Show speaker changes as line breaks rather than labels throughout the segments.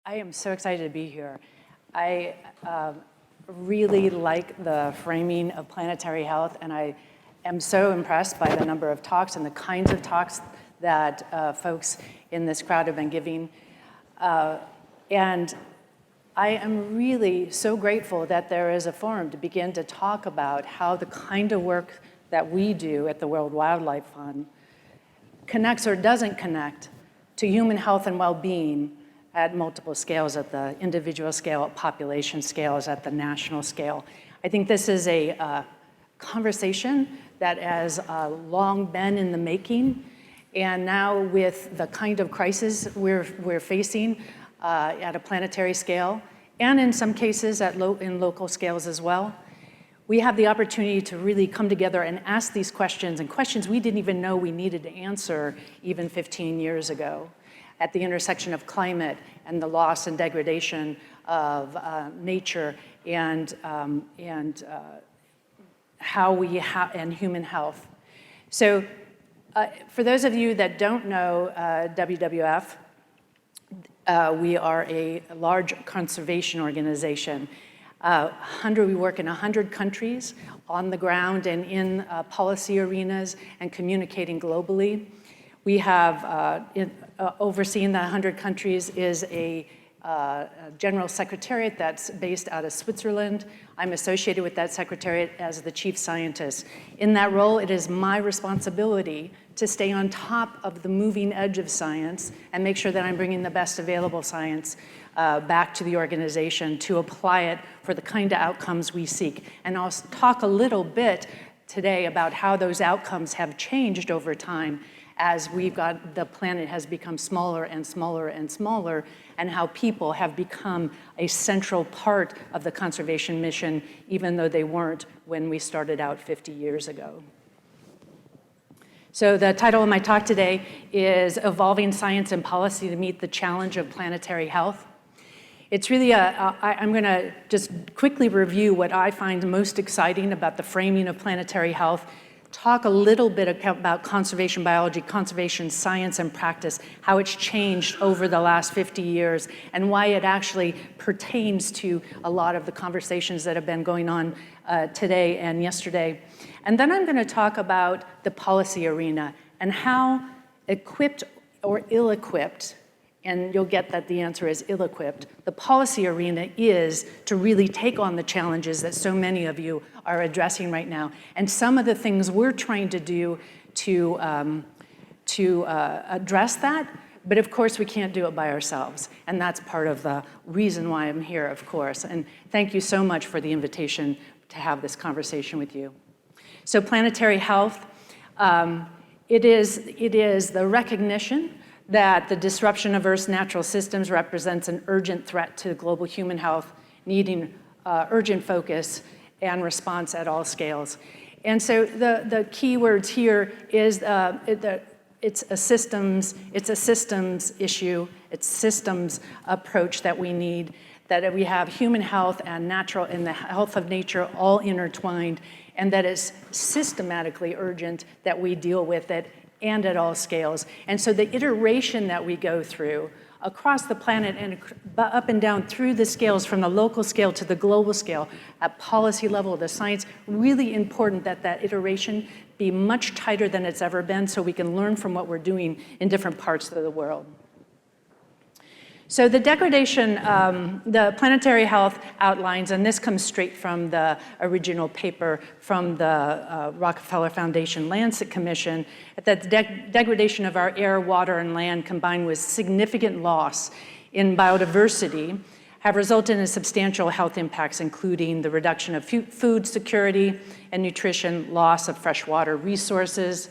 I am so excited to be here. I really like the framing of Planetary Health, and I am so impressed by the number of talks and the kinds of talks that folks in this crowd have been giving. And I am really so grateful that there is a forum to begin to talk about how the kind of work that we do at the World Wildlife Fund connects or doesn't connect to human health and well-being at multiple scales, at the individual scale, at population scales, at the national scale. I think this is a conversation that has long been in the making, and now with the kind of crisis we're facing at a planetary scale, and in some cases in local scales as well, we have the opportunity to really come together and ask these questions, and questions we didn't even know we needed to answer even 15 years ago, at the intersection of climate and the loss and degradation of nature and and human health. So for those of you that don't know WWF, we are a large conservation organization. We work in 100 countries on the ground and in policy arenas and communicating globally. We have, overseeing the 100 countries is a general secretariat that's based out of Switzerland. I'm associated with that secretariat as the chief scientist. In that role, it is my responsibility to stay on top of the moving edge of science and make sure that I'm bringing the best available science back to the organization to apply it for the kind of outcomes we seek. And I'll talk a little bit today about how those outcomes have changed over time as the planet has become smaller and smaller and smaller, and how people have become a central part of the conservation mission, even though they weren't when we started out 50 years ago. So the title of my talk today is Evolving Science and Policy to Meet the Challenge of Planetary Health. It's really I'm gonna just quickly review what I find most exciting about the framing of planetary health, talk a little bit about conservation biology, conservation science and practice, how it's changed over the last 50 years, and why it actually pertains to a lot of the conversations that have been going on today and yesterday. And then I'm gonna talk about the policy arena and how equipped or ill-equipped, and you'll get that the answer is ill-equipped, the policy arena is to really take on the challenges that so many of you are addressing right now. And some of the things we're trying to do to address that, but of course we can't do it by ourselves. And that's part of the reason why I'm here, of course. And thank you so much for the invitation to have this conversation with you. So planetary health, it is the recognition that the disruption of Earth's natural systems represents an urgent threat to global human health, needing urgent focus and response at all scales. And so the key words here is it's a systems issue, it's systems approach that we need, that we have human health and natural and the health of nature all intertwined, and that it's systematically urgent that we deal with it and at all scales. And so the iteration that we go through across the planet and up and down through the scales, from the local scale to the global scale, at policy level, the science, really important that that iteration be much tighter than it's ever been so we can learn from what we're doing in different parts of the world. So the degradation, the planetary health outlines, and this comes straight from the original paper from the Rockefeller Foundation Lancet Commission, that the degradation of our air, water, and land combined with significant loss in biodiversity have resulted in substantial health impacts, including the reduction of food security and nutrition, loss of freshwater resources,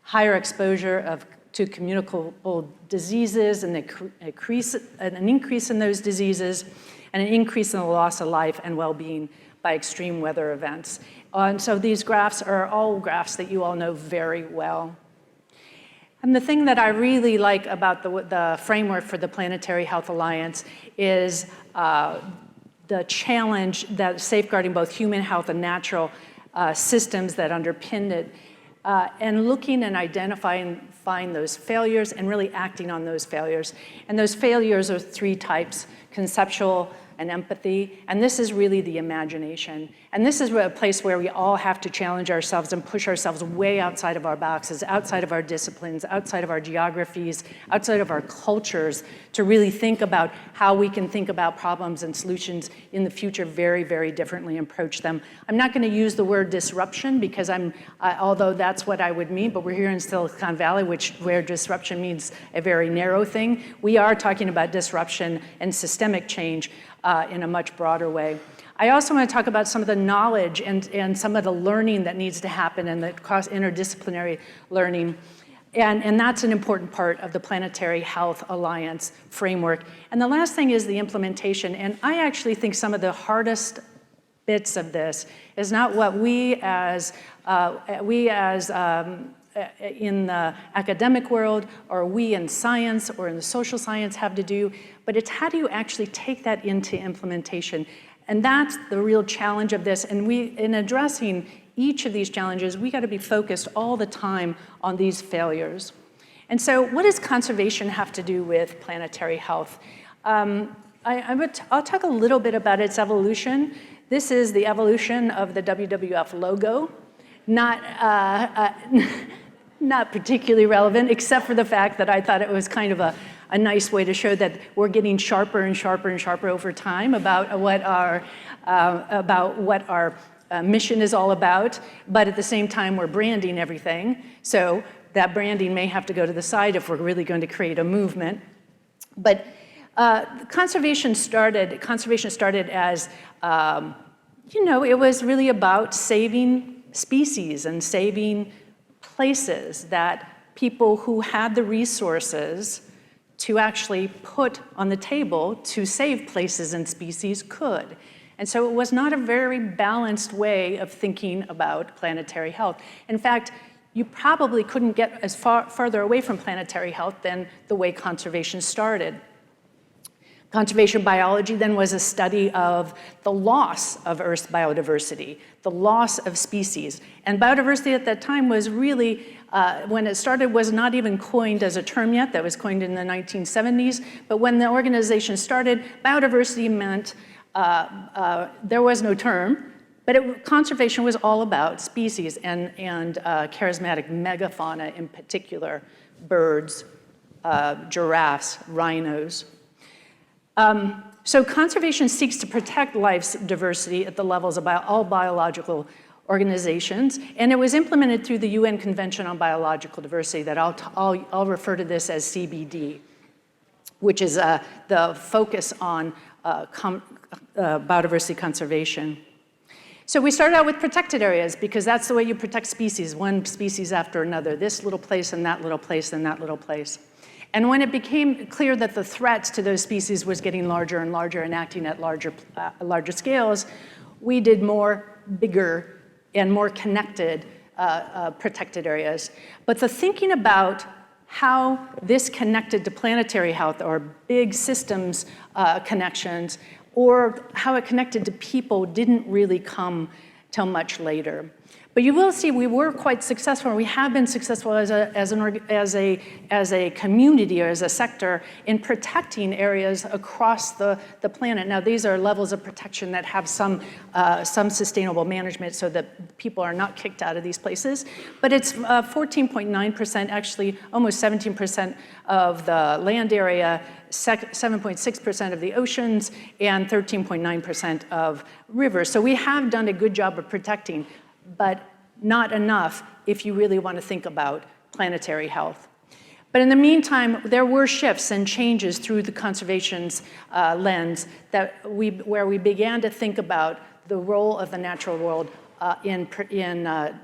higher exposure to communicable diseases, and an increase in those diseases, and an increase in the loss of life and well-being by extreme weather events. And so these graphs are all graphs that you all know very well. And the thing that I really like about the framework for the Planetary Health Alliance is the challenge that safeguarding both human health and natural systems that underpin it and looking and identifying those failures and really acting on those failures. And those failures are three types: conceptual and empathy, and this is really the imagination. And this is a place where we all have to challenge ourselves and push ourselves way outside of our boxes, outside of our disciplines, outside of our geographies, outside of our cultures, to really think about how we can think about problems and solutions in the future very, very differently and approach them. I'm not gonna use the word disruption because although that's what I would mean, but we're here in Silicon Valley, where disruption means a very narrow thing. We are talking about disruption and systemic change in a much broader way. I also want to talk about some of the knowledge and some of the learning that needs to happen and the interdisciplinary learning. And that's an important part of the Planetary Health Alliance framework. And the last thing is the implementation. And I actually think some of the hardest bits of this is not what we as in the academic world, or we in science or in the social science have to do, but it's how do you actually take that into implementation? And that's the real challenge of this. And in addressing each of these challenges, we got to be focused all the time on these failures. And so what does conservation have to do with planetary health? I'll talk a little bit about its evolution. This is the evolution of the WWF logo. Not particularly relevant, except for the fact that I thought it was kind of a nice way to show that we're getting sharper and sharper and sharper over time about what our mission is all about. But at the same time, we're branding everything. So that branding may have to go to the side if we're really going to create a movement. But conservation started as, it was really about saving species and saving places that people who had the resources to actually put on the table to save places and species could. And so it was not a very balanced way of thinking about planetary health. In fact, you probably couldn't get as farther away from planetary health than the way conservation started. Conservation biology then was a study of the loss of Earth's biodiversity, the loss of species. And biodiversity at that time was really, when it started, was not even coined as a term yet. That was coined in the 1970s. But when the organization started, biodiversity meant there was no term, but conservation was all about species and charismatic megafauna in particular, birds, giraffes, rhinos. So conservation seeks to protect life's diversity at the levels of all biological organizations, and it was implemented through the UN Convention on Biological Diversity that I'll refer to this as CBD, which is the focus on biodiversity conservation. So we started out with protected areas because that's the way you protect species, one species after another, this little place and that little place and that little place. And when it became clear that the threats to those species was getting larger and larger and acting at larger scales, we did more bigger and more connected protected areas. But the thinking about how this connected to planetary health or big systems connections, or how it connected to people didn't really come till much later. But you will see we were quite successful, and we have been successful as a community or as a sector in protecting areas across the planet. Now, these are levels of protection that have some sustainable management so that people are not kicked out of these places. But it's 14.9%, actually almost 17% of the land area, 7.6% of the oceans, and 13.9% of rivers. So we have done a good job of protecting, but not enough if you really want to think about planetary health. But in the meantime, there were shifts and changes through the conservation's lens where we began to think about the role of the natural world in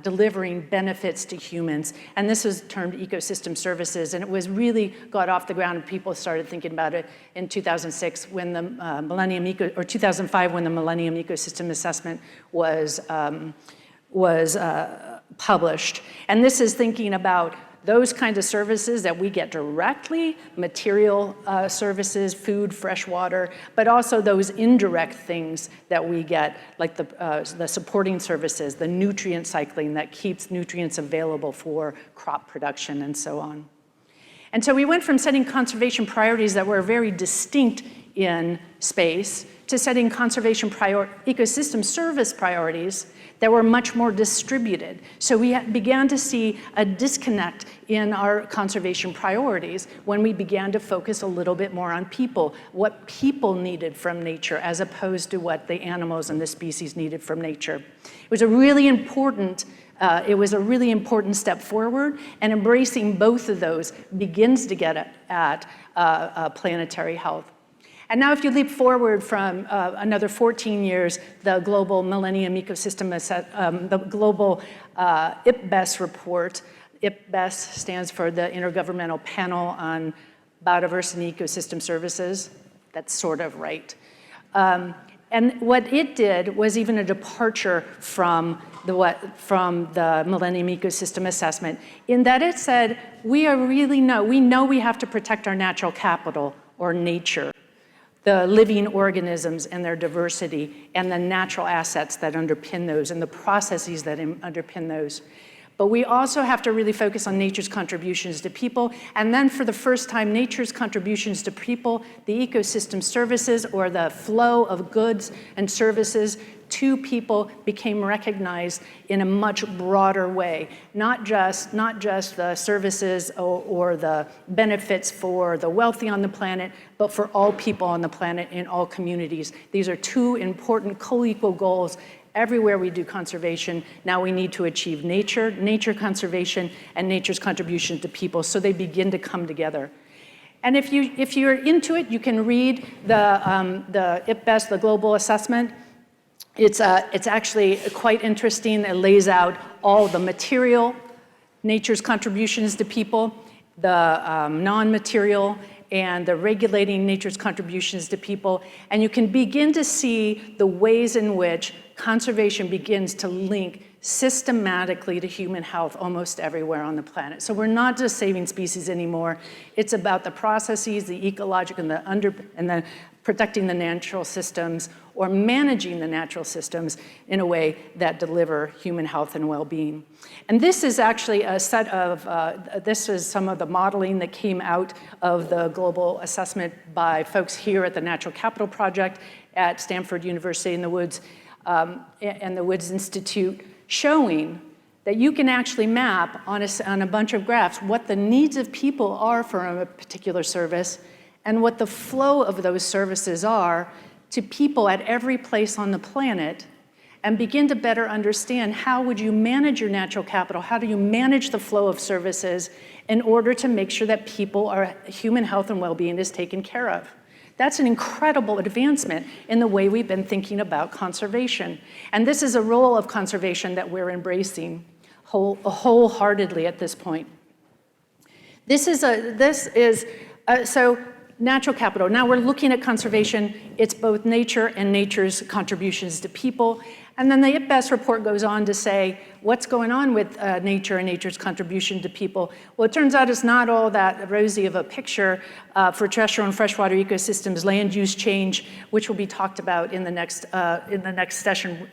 delivering benefits to humans. And this was termed ecosystem services, and it was really got off the ground and people started thinking about it in 2006 when the 2005 when the Millennium Ecosystem Assessment was published. And this is thinking about those kinds of services that we get directly, material services, food, fresh water, but also those indirect things that we get, like the supporting services, the nutrient cycling that keeps nutrients available for crop production and so on. And so we went from setting conservation priorities that were very distinct in space to setting conservation ecosystem service priorities that were much more distributed. So we began to see a disconnect in our conservation priorities when we began to focus a little bit more on people, what people needed from nature as opposed to what the animals and the species needed from nature. It was a really important step forward, and embracing both of those begins to get at planetary health. And now if you leap forward from another 14 years, the global Millennium Ecosystem, the global IPBES report, IPBES stands for the Intergovernmental Panel on Biodiversity and Ecosystem Services. That's sort of right. And what it did was even a departure from the Millennium Ecosystem Assessment, in that it said, we know we have to protect our natural capital, or nature, the living organisms and their diversity, and the natural assets that underpin those, and the processes that underpin those. But we also have to really focus on nature's contributions to people, and then for the first time, nature's contributions to people, the ecosystem services, or the flow of goods and services to people, became recognized in a much broader way. Not just the services or the benefits for the wealthy on the planet, but for all people on the planet in all communities. These are two important co-equal goals. Everywhere we do conservation, now we need to achieve nature conservation, and nature's contribution to people, so they begin to come together. And if you're into it, you can read the IPBES, the global assessment. It's actually quite interesting. It lays out all the material, nature's contributions to people, the non-material, and the regulating nature's contributions to people. And you can begin to see the ways in which conservation begins to link systematically to human health almost everywhere on the planet. So we're not just saving species anymore. It's about the processes, the ecological, and the protecting the natural systems, or managing the natural systems in a way that deliver human health and well-being. And this is actually a set of, this is some of the modeling that came out of the global assessment by folks here at the Natural Capital Project at Stanford University and the Woods Institute, showing that you can actually map on a bunch of graphs what the needs of people are for a particular service, and what the flow of those services are to people at every place on the planet, and begin to better understand how would you manage your natural capital, how do you manage the flow of services in order to make sure that human health and well-being is taken care of. That's an incredible advancement in the way we've been thinking about conservation. And this is a role of conservation that we're embracing wholeheartedly at this point. So natural capital. Now we're looking at conservation. It's both nature and nature's contributions to people. And then the IPBES report goes on to say, what's going on with nature and nature's contribution to people? Well, it turns out it's not all that rosy of a picture for terrestrial and freshwater ecosystems. Land use change, which will be talked about in the next session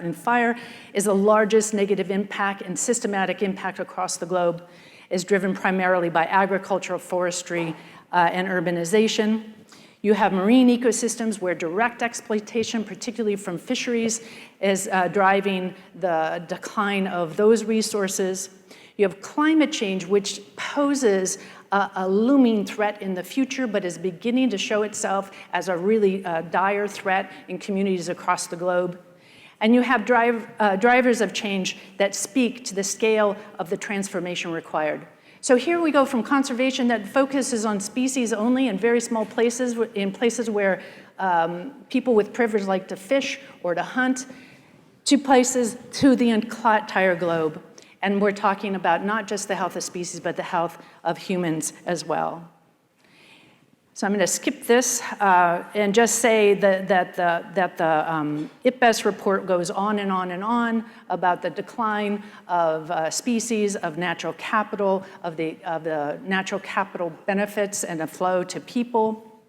in FIRE, is the largest negative impact and systematic impact across the globe, is driven primarily by agricultural, forestry, and urbanization. You have marine ecosystems where direct exploitation, particularly from fisheries, is driving the decline of those resources. You have climate change, which poses a looming threat in the future, but is beginning to show itself as a really dire threat in communities across the globe. And you have drivers of change that speak to the scale of the transformation required. So here we go from conservation that focuses on species only in very small places, in places where people with privilege like to fish or to hunt, to places to the entire globe. And we're talking about not just the health of species, but the health of humans as well. So I'm going to skip this and just say that the IPBES report goes on and on and on about the decline of species, of natural capital, of the natural capital benefits and the flow to people.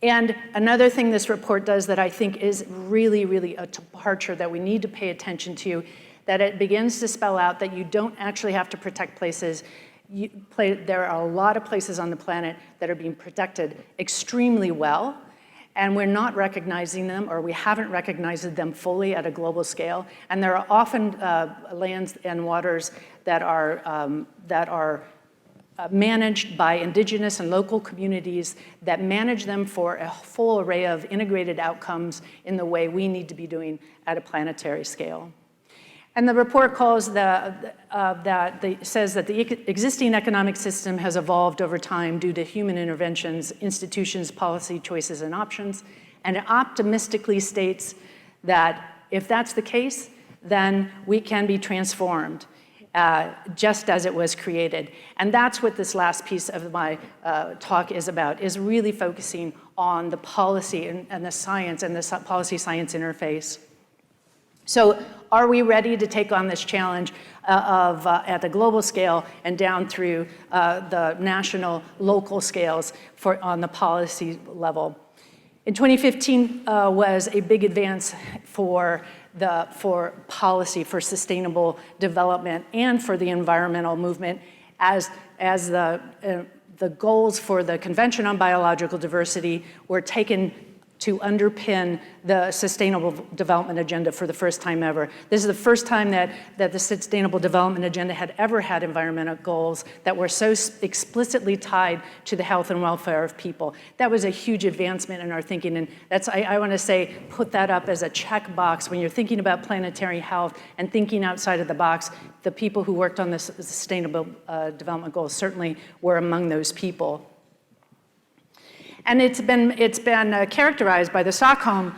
And another thing this report does that I think is really, really a departure that we need to pay attention to, that it begins to spell out that you don't actually have to protect places. There are a lot of places on the planet that are being protected extremely well, and we're not recognizing them, or we haven't recognized them fully at a global scale. And there are often lands and waters that are managed by indigenous and local communities that manage them for a full array of integrated outcomes in the way we need to be doing at a planetary scale. And the report calls says that the existing economic system has evolved over time due to human interventions, institutions, policy choices, and options. And it optimistically states that if that's the case, then we can be transformed just as it was created. And that's what this last piece of my talk is about, is really focusing on the policy and the science and the policy-science interface. So are we ready to take on this challenge at the global scale and down through the national, local scales on the policy level? In 2015 was a big advance for policy, for sustainable development, and for the environmental movement as the goals for the Convention on Biological Diversity were taken to underpin the Sustainable Development Agenda for the first time ever. This is the first time that the Sustainable Development Agenda had ever had environmental goals that were so explicitly tied to the health and welfare of people. That was a huge advancement in our thinking, and I want to say, put that up as a checkbox when you're thinking about planetary health and thinking outside of the box. The people who worked on the Sustainable Development Goals certainly were among those people. And it's been characterized by the Stockholm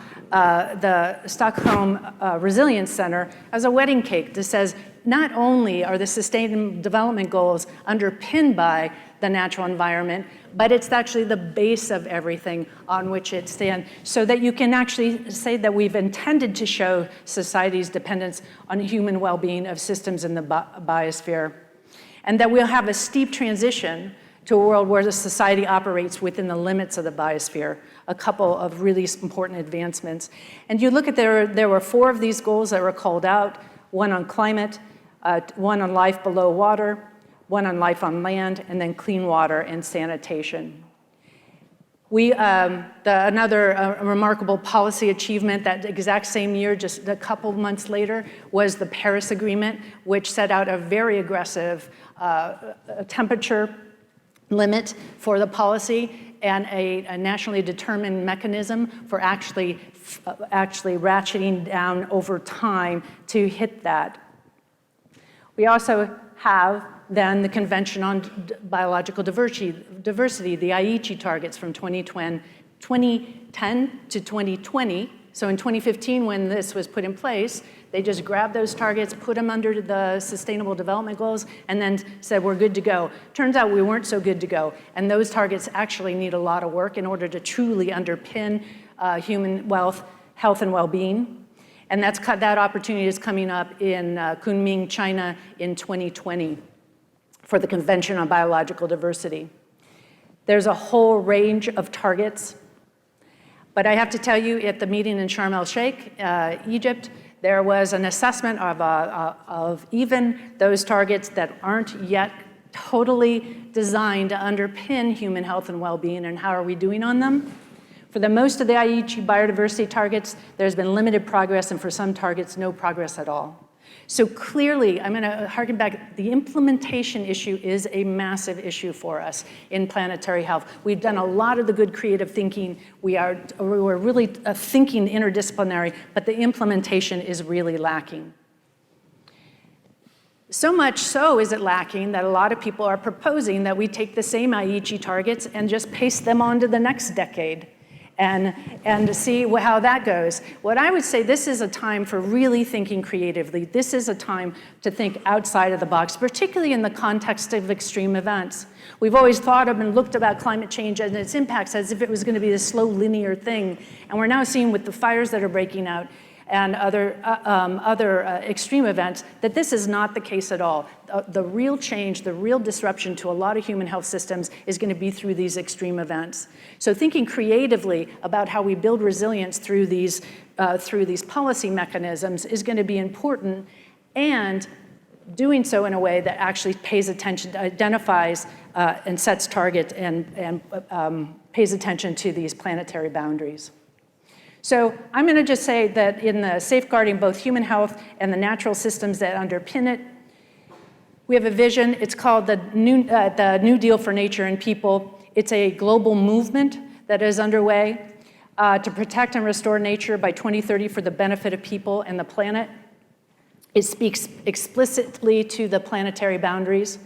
Resilience Center as a wedding cake that says not only are the Sustainable Development Goals underpinned by the natural environment, but it's actually the base of everything on which it stands, so that you can actually say that we've intended to show society's dependence on human well-being of systems in the biosphere, and that we'll have a steep transition to a world where the society operates within the limits of the biosphere, a couple of really important advancements. And you look at there were 4 of these goals that were called out, one on climate, one on life below water, one on life on land, and then clean water and sanitation. Another remarkable policy achievement that exact same year, just a couple months later, was the Paris Agreement, which set out a very aggressive temperature limit for the policy and a nationally determined mechanism for actually ratcheting down over time to hit that. We also have then the Convention on Biological Diversity, the Aichi targets from 2010 to 2020. So in 2015, when this was put in place, they just grabbed those targets, put them under the Sustainable Development Goals, and then said, we're good to go. Turns out we weren't so good to go. And those targets actually need a lot of work in order to truly underpin human health and well-being. And that opportunity is coming up in Kunming, China in 2020 for the Convention on Biological Diversity. There's a whole range of targets. But I have to tell you, at the meeting in Sharm el-Sheikh, Egypt, there was an assessment of even those targets that aren't yet totally designed to underpin human health and well-being, and how are we doing on them? For the most of the Aichi biodiversity targets, there's been limited progress, and for some targets, no progress at all. So clearly, I'm going to harken back, the implementation issue is a massive issue for us in planetary health. We've done a lot of the good creative thinking. We're really thinking interdisciplinary, but the implementation is really lacking. So much so is it lacking that a lot of people are proposing that we take the same Aichi targets and just paste them on to the next decade. and to see how that goes. What I would say, this is a time for really thinking creatively. This is a time to think outside of the box, particularly in the context of extreme events. We've always thought of and looked about climate change and its impacts as if it was going to be this slow linear thing. And we're now seeing with the fires that are breaking out and other extreme events, that this is not the case at all. The real change, the real disruption to a lot of human health systems is going to be through these extreme events. So thinking creatively about how we build resilience through these policy mechanisms is going to be important, and doing so in a way that actually pays attention, identifies and sets targets and pays attention to these planetary boundaries. So I'm going to just say that in the safeguarding both human health and the natural systems that underpin it, we have a vision. It's called the New Deal for Nature and People. It's a global movement that is underway to protect and restore nature by 2030 for the benefit of people and the planet. It speaks explicitly to the planetary boundaries.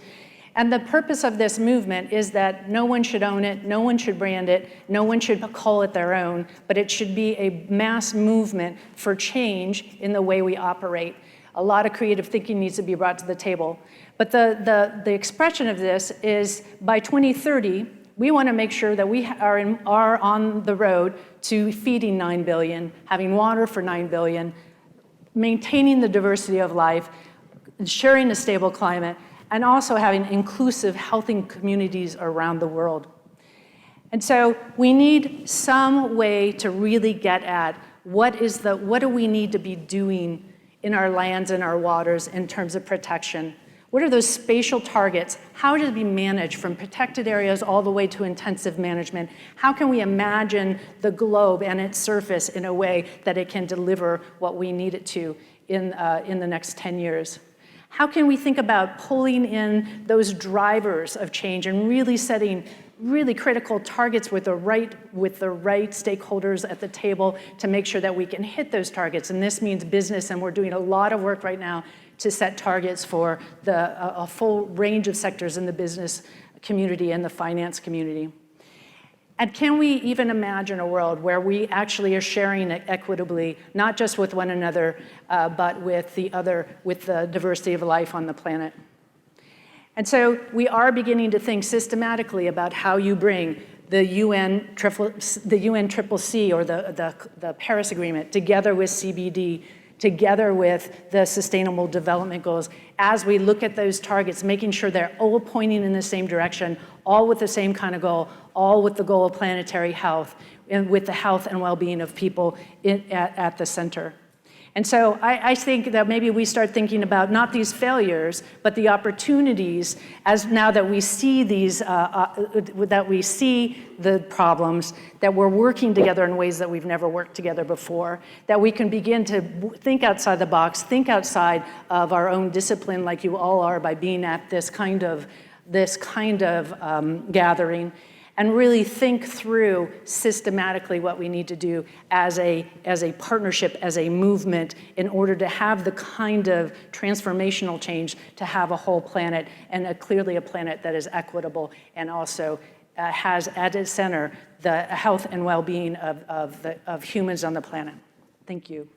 And the purpose of this movement is that no one should own it, no one should brand it, no one should call it their own, but it should be a mass movement for change in the way we operate. A lot of creative thinking needs to be brought to the table. But the expression of this is by 2030, we want to make sure that we are on the road to feeding 9 billion, having water for 9 billion, maintaining the diversity of life, ensuring a stable climate, and also having inclusive, healthy communities around the world. And so we need some way to really get at what do we need to be doing in our lands and our waters in terms of protection? What are those spatial targets? How does it be managed from protected areas all the way to intensive management? How can we imagine the globe and its surface in a way that it can deliver what we need it to in the next 10 years? How can we think about pulling in those drivers of change and really setting really critical targets with the right stakeholders at the table to make sure that we can hit those targets? And this means business, and we're doing a lot of work right now to set targets for a full range of sectors in the business community and the finance community. And can we even imagine a world where we actually are sharing it equitably, not just with one another, but with the diversity of life on the planet? And so we are beginning to think systematically about how you bring the UNCCC or the Paris Agreement together with CBD, together with the Sustainable Development Goals, as we look at those targets, making sure they're all pointing in the same direction, all with the same kind of goal, all with the goal of planetary health, and with the health and well-being of people at the center. And so I think that maybe we start thinking about not these failures, but the opportunities, as now that we see that we see the problems, that we're working together in ways that we've never worked together before, that we can begin to think outside the box, think outside of our own discipline, like you all are, by being at this kind of gathering, and really think through systematically what we need to do as a partnership, as a movement, in order to have the kind of transformational change to have a whole planet, and clearly a planet that is equitable and also has at its center the health and well-being of humans on the planet. Thank you.